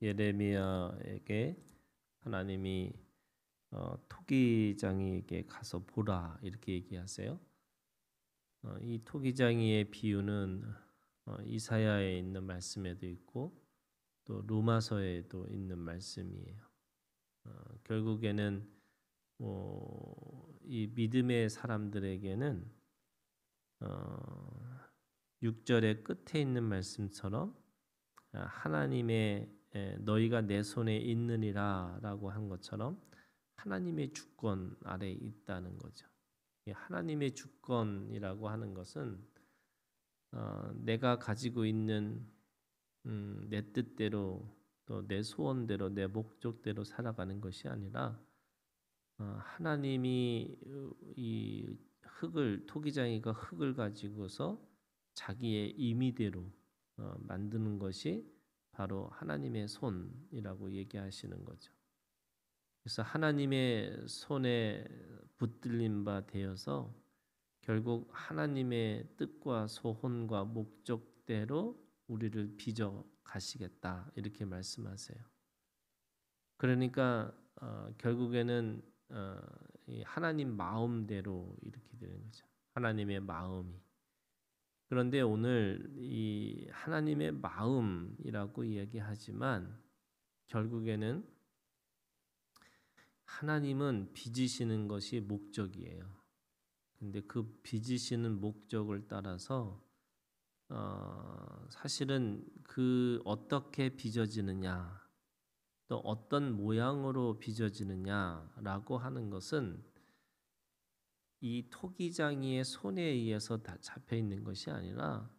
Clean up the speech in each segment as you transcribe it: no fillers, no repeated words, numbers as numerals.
예레미야에게 하나님이 토기장이에게 가서 보라 이렇게 얘기하세요. 이 토기장이의 비유는 이사야에 있는 말씀에도 있고 또 로마서에도 있는 말씀이에요. 결국에는 이 믿음의 사람들에게는 6절의 끝에 있는 말씀처럼 하나님의 너희가 내 손에 있느니라라고 한 것처럼 하나님의 주권 아래에 있다는 거죠. 하나님의 주권이라고 하는 것은 내가 가지고 있는 내 뜻대로 또 내 소원대로 내 목적대로 살아가는 것이 아니라 하나님이 이 토기장이가 흙을 가지고서 자기의 임의대로 만드는 것이 바로 하나님의 손이라고 얘기하시는 거죠. 그래서 하나님의 손에 붙들린 바 되어서 결국 하나님의 뜻과 소원과 목적대로 우리를 빚어 가시겠다 이렇게 말씀하세요. 그러니까 결국에는 이 하나님 마음대로 이렇게 되는 거죠. 하나님의 마음이. 그런데 오늘 이 하나님의 마음이라고 이야기하지만 결국에는 하나님은 빚으시는 것이 목적이에요. 근데 그 빚으시는 목적을 따라서 사실은 그 어떻게 빚어지느냐 또 어떤 모양으로 빚어지느냐라고 하는 것은 이 토기장이의 손에 의해서 다 잡혀 있는 것이 아니라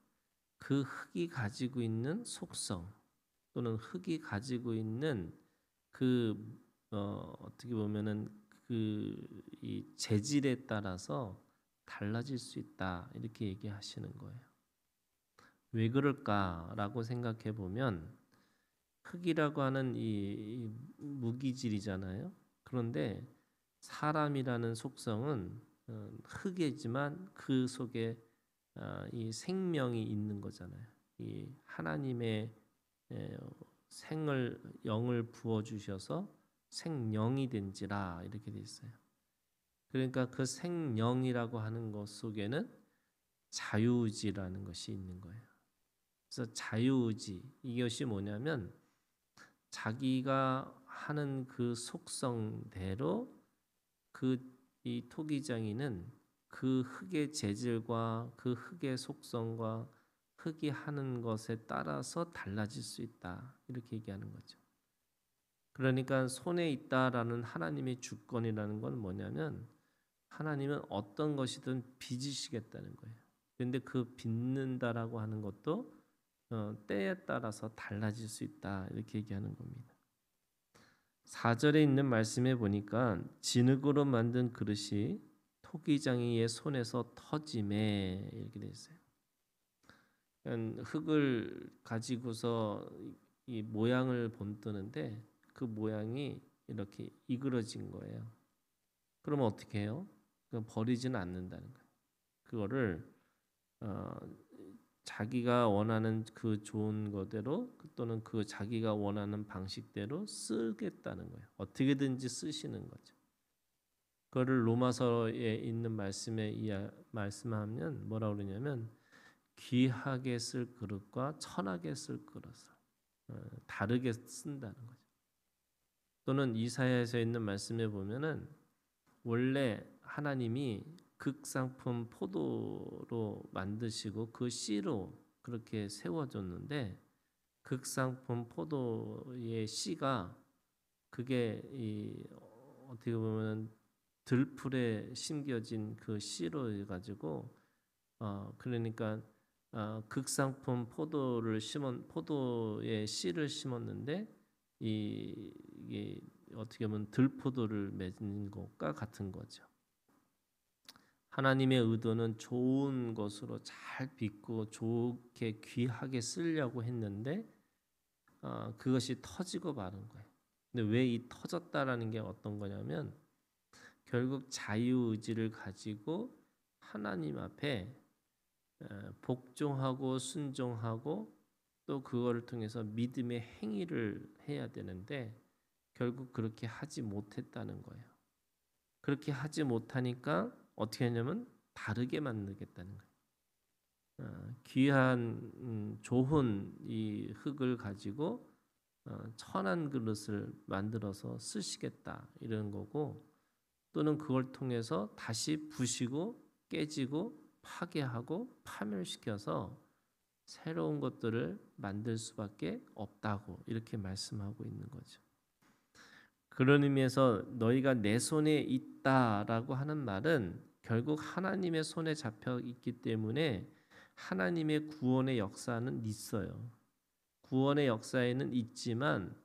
그 흙이 가지고 있는 속성 또는 흙이 가지고 있는 그 어떻게 보면은 그 이 재질에 따라서 달라질 수 있다 이렇게 얘기하시는 거예요. 왜 그럴까라고 생각해 보면 흙이라고 하는 이 무기질이잖아요. 그런데 사람이라는 속성은 흙이지만 그 속에 이 생명이 있는 거잖아요. 이 하나님의 생을 영을 부어 주셔서 생령이 된지라 이렇게 돼 있어요. 그러니까 그 생령이라고 하는 것 속에는 자유의지라는 것이 있는 거예요. 그래서 자유의지 이것이 뭐냐면 자기가 하는 그 속성대로 이 토기장이는 그 흙의 재질과 그 흙의 속성과 흙이 하는 것에 따라서 달라질 수 있다 이렇게 얘기하는 거죠. 그러니까 손에 있다라는 하나님의 주권이라는 건 뭐냐면 하나님은 어떤 것이든 빚으시겠다는 거예요. 그런데 그 빚는다라고 하는 것도 때에 따라서 달라질 수 있다 이렇게 얘기하는 겁니다. 4절에 있는 말씀에 보니까 진흙으로 만든 그릇이 토기장이의 손에서 터짐에 이렇게 돼 있어요. 흙을 가지고서 이 모양을 본뜨는데 그 모양이 이렇게 이그러진 거예요. 그러면 어떻게 해요? 그건 버리지는 않는다는 거예요. 그거를 자기가 원하는 그 좋은 거대로 또는 그 자기가 원하는 방식대로 쓰겠다는 거예요. 어떻게든지 쓰시는 거죠. 그거를 로마서에 있는 말씀에 말씀하면 뭐라고 그러냐면 귀하게 쓸 그릇과 천하게 쓸 그릇을 다르게 쓴다는 거죠. 또는 이사야에서 있는 말씀에 보면은 원래 하나님이 극상품 포도로 만드시고 그 씨로 그렇게 세워줬는데 극상품 포도의 씨가 그게 어떻게 보면 들풀에 심겨진 그 씨로 해가지고 그러니까 극상품 포도의 씨를 심었는데 이게 어떻게 보면 들포도를 맺는 것과 같은 거죠. 하나님의 의도는 좋은 것으로 잘 빚고 좋게 귀하게 쓰려고 했는데 그것이 터지고 마는 거예요. 근데 왜 이 터졌다라는 게 어떤 거냐면 결국 자유의지를 가지고 하나님 앞에 복종하고 순종하고 또 그거를 통해서 믿음의 행위를 해야 되는데 결국 그렇게 하지 못했다는 거예요. 그렇게 하지 못하니까 어떻게 하냐면 다르게 만들겠다는 거예요. 귀한 좋은 이 흙을 가지고 천한 그릇을 만들어서 쓰시겠다 이런 거고, 또는 그걸 통해서 다시 부시고 깨지고 파괴하고 파멸시켜서 새로운 것들을 만들 수밖에 없다고 이렇게 말씀하고 있는 거죠. 그런 의미에서 너희가 내 손에 있다라고 하는 말은 결국 하나님의 손에 잡혀 있기 때문에 하나님의 구원의 역사는 있어요. 구원의 역사에는 있지만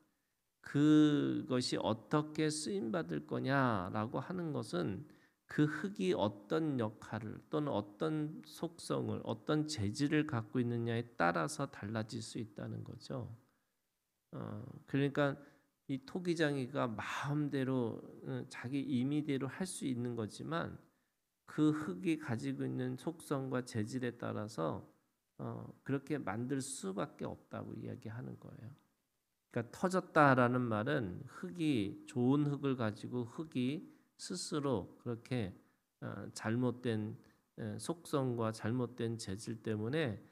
그것이 어떻게 쓰임 받을 거냐라고 하는 것은 그 흙이 어떤 역할을 또는 어떤 속성을 어떤 재질을 갖고 있느냐에 따라서 달라질 수 있다는 거죠. 그러니까 이 토기장이가 마음대로 자기 임의대로 할 수 있는 거지만 그 흙이 가지고 있는 속성과 재질에 따라서 그렇게 만들 수밖에 없다고 이야기하는 거예요. 그러니까 터졌다라는 말은 흙이 좋은 흙을 가지고 흙이 스스로 그렇게 잘못된 속성과 잘못된 재질 때문에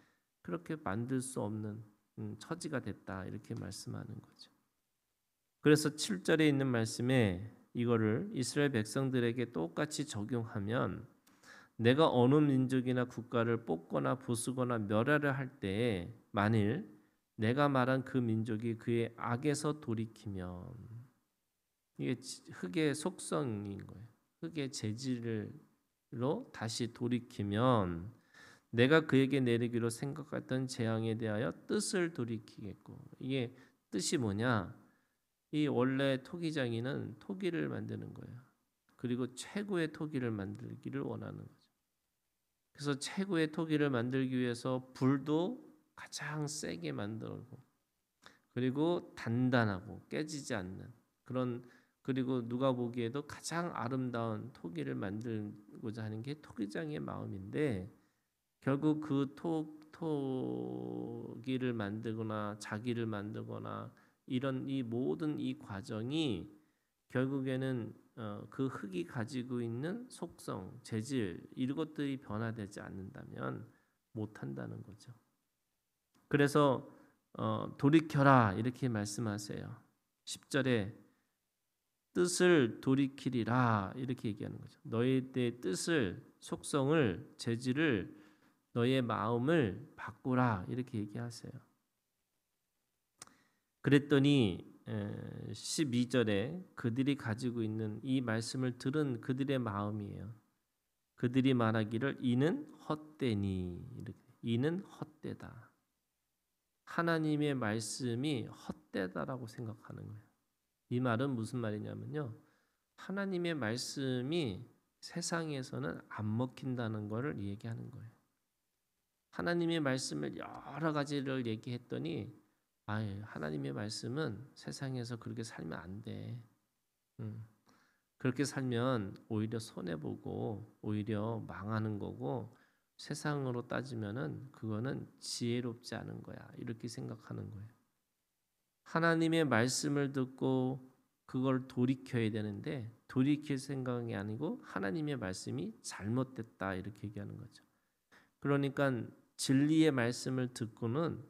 그렇게 만들 수 없는 처지가 됐다 이렇게 말씀하는 거죠. 그래서 7절에 있는 말씀에 이거를 이스라엘 백성들에게 똑같이 적용하면 내가 어느 민족이나 국가를 뽑거나 부수거나 멸하려 할 때에 만일 내가 말한 그 민족이 그의 악에서 돌이키면, 이게 흙의 속성인 거예요. 흙의 재질로 다시 돌이키면 내가 그에게 내리기로 생각했던 재앙에 대하여 뜻을 돌이키겠고, 이게 뜻이 뭐냐? 이 원래 토기장이는 토기를 만드는 거예요. 그리고 최고의 토기를 만들기를 원하는 거죠. 그래서 최고의 토기를 만들기 위해서 불도 가장 세게 만들고, 그리고 단단하고 깨지지 않는 그런, 그리고 누가 보기에도 가장 아름다운 토기를 만들고자 하는 게 토기장의 마음인데, 결국 그 토기를 만들거나 자기를 만들거나 이런 이 모든 이 과정이 결국에는 그 흙이 가지고 있는 속성, 재질 이것들이 변화되지 않는다면 못한다는 거죠. 그래서 돌이켜라 이렇게 말씀하세요. 10절에 뜻을 돌이키리라 이렇게 얘기하는 거죠. 너의 뜻을, 속성을, 재질을, 너의 마음을 바꾸라 이렇게 얘기하세요. 그랬더니 12절에 그들이 가지고 있는 이 말씀을 들은 그들의 마음이에요. 그들이 말하기를 이는 헛되니, 이는 헛되다. 하나님의 말씀이 헛되다라고 생각하는 거예요. 이 말은 무슨 말이냐면요, 하나님의 말씀이 세상에서는 안 먹힌다는 것을 얘기하는 거예요. 하나님의 말씀을 여러 가지를 얘기했더니 하나님의 말씀은 세상에서 그렇게 살면 안 돼. 그렇게 살면 오히려 손해보고 오히려 망하는 거고, 세상으로 따지면은 그거는 지혜롭지 않은 거야 이렇게 생각하는 거예요. 하나님의 말씀을 듣고 그걸 돌이켜야 되는데 돌이킬 생각이 아니고 하나님의 말씀이 잘못됐다 이렇게 얘기하는 거죠. 그러니까 진리의 말씀을 듣고는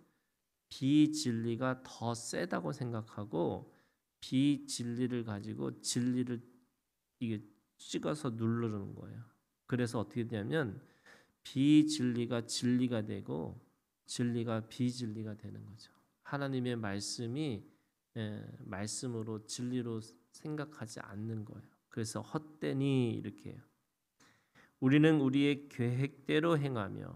비진리가 더 세다고 생각하고 비진리를 가지고 진리를 이게 찍어서 누르는 거예요. 그래서 어떻게 되냐면 비진리가 진리가 되고 진리가 비진리가 되는 거죠. 하나님의 말씀이 말씀으로 진리로 생각하지 않는 거예요. 그래서 헛되니 이렇게 해요. 우리는 우리의 계획대로 행하며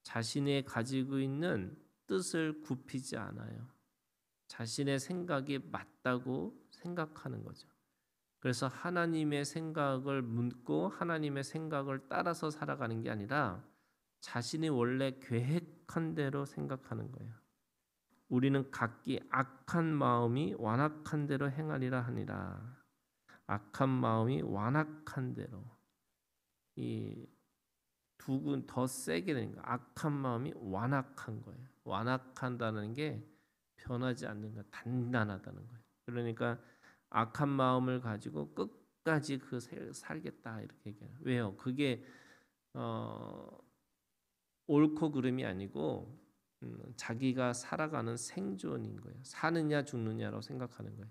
자신의 가지고 있는 뜻을 굽히지 않아요. 자신의 생각이 맞다고 생각하는 거죠. 그래서 하나님의 생각을 묻고 하나님의 생각을 따라서 살아가는 게 아니라 자신이 원래 계획한 대로 생각하는 거예요. 우리는 각기 악한 마음이 완악한 대로 행하리라 하니라. 악한 마음이 완악한 대로, 이 두 군 더 세게 되니까 악한 마음이 완악한 거예요. 완악한다는 게 변하지 않는 거, 단단하다는 거예요. 그러니까 악한 마음을 가지고 끝까지 살겠다 이렇게 얘기해요. 왜요? 그게 옳고 그름이 아니고 자기가 살아가는 생존인 거예요. 사느냐 죽느냐로 생각하는 거예요.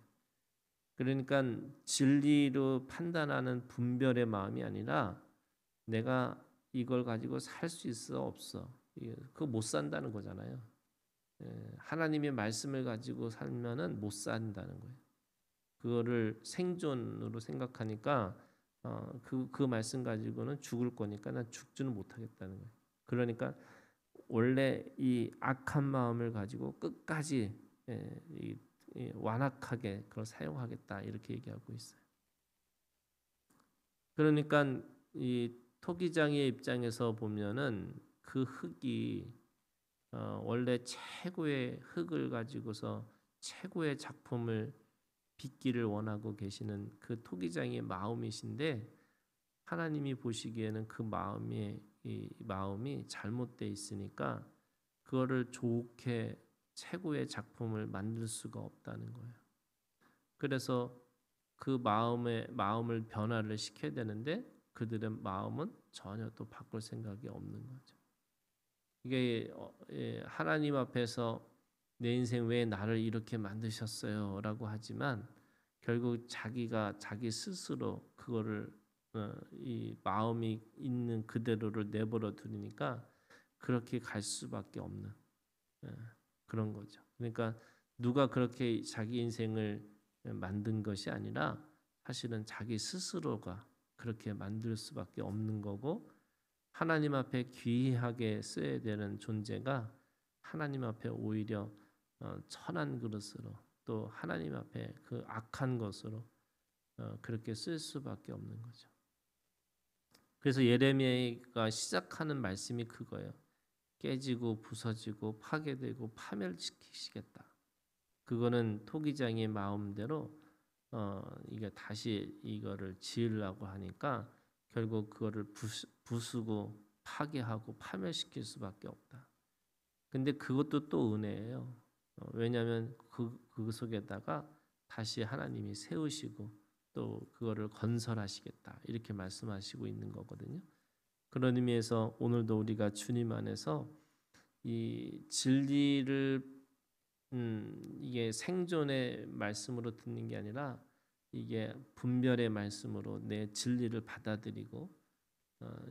그러니까 진리로 판단하는 분별의 마음이 아니라 내가 이걸 가지고 살 수 있어 없어 그거 못 산다는 거잖아요. 하나님의 말씀을 가지고 살면은 못 산다는 거예요. 그거를 생존으로 생각하니까 그 말씀 가지고는 죽을 거니까 난 죽지는 못하겠다는 거예요. 그러니까 원래 이 악한 마음을 가지고 끝까지 완악하게 그걸 사용하겠다 이렇게 얘기하고 있어요. 그러니까 이 토기장의 입장에서 보면은 그 흙이 원래 최고의 흙을 가지고서 최고의 작품을 빚기를 원하고 계시는 그 토기장의 마음이신데 하나님이 보시기에는 그 마음이 잘못되어 있으니까 그거를 좋게 최고의 작품을 만들 수가 없다는 거예요. 그래서 그 마음을 변화를 시켜야 되는데 그들의 마음은 전혀 또 바꿀 생각이 없는 거죠. 이게 하나님 앞에서 내 인생 왜 나를 이렇게 만드셨어요? 라고 하지만 결국 자기가 자기 스스로 그거를 이 마음이 있는 그대로를 내버려 두니까 그렇게 갈 수밖에 없는 그런 거죠. 그러니까 누가 그렇게 자기 인생을 만든 것이 아니라 사실은 자기 스스로가 그렇게 만들 수밖에 없는 거고 하나님 앞에 귀하게 쓰여야 되는 존재가 하나님 앞에 오히려 천한 그릇으로 또 하나님 앞에 그 악한 것으로 그렇게 쓸 수밖에 없는 거죠. 그래서 예레미야가 시작하는 말씀이 그거예요. 깨지고 부서지고 파괴되고 파멸시키시겠다. 그거는 토기장의 마음대로 이게 다시 이거를 지으려고 하니까 결국 그거를 부수고 파괴하고 파멸시킬 수밖에 없다. 근데 그것도 또 은혜예요. 왜냐하면 그 속에다가 다시 하나님이 세우시고 또 그거를 건설하시겠다 이렇게 말씀하시고 있는 거거든요. 그런 의미에서 오늘도 우리가 주님 안에서 이 진리를 이게 생존의 말씀으로 듣는 게 아니라 이게 분별의 말씀으로 내 진리를 받아들이고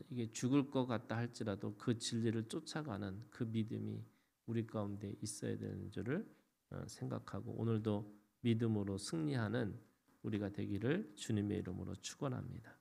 이게 죽을 것 같다 할지라도 그 진리를 쫓아가는 그 믿음이 우리 가운데 있어야 되는 줄을 생각하고 오늘도 믿음으로 승리하는 우리가 되기를 주님의 이름으로 축원합니다.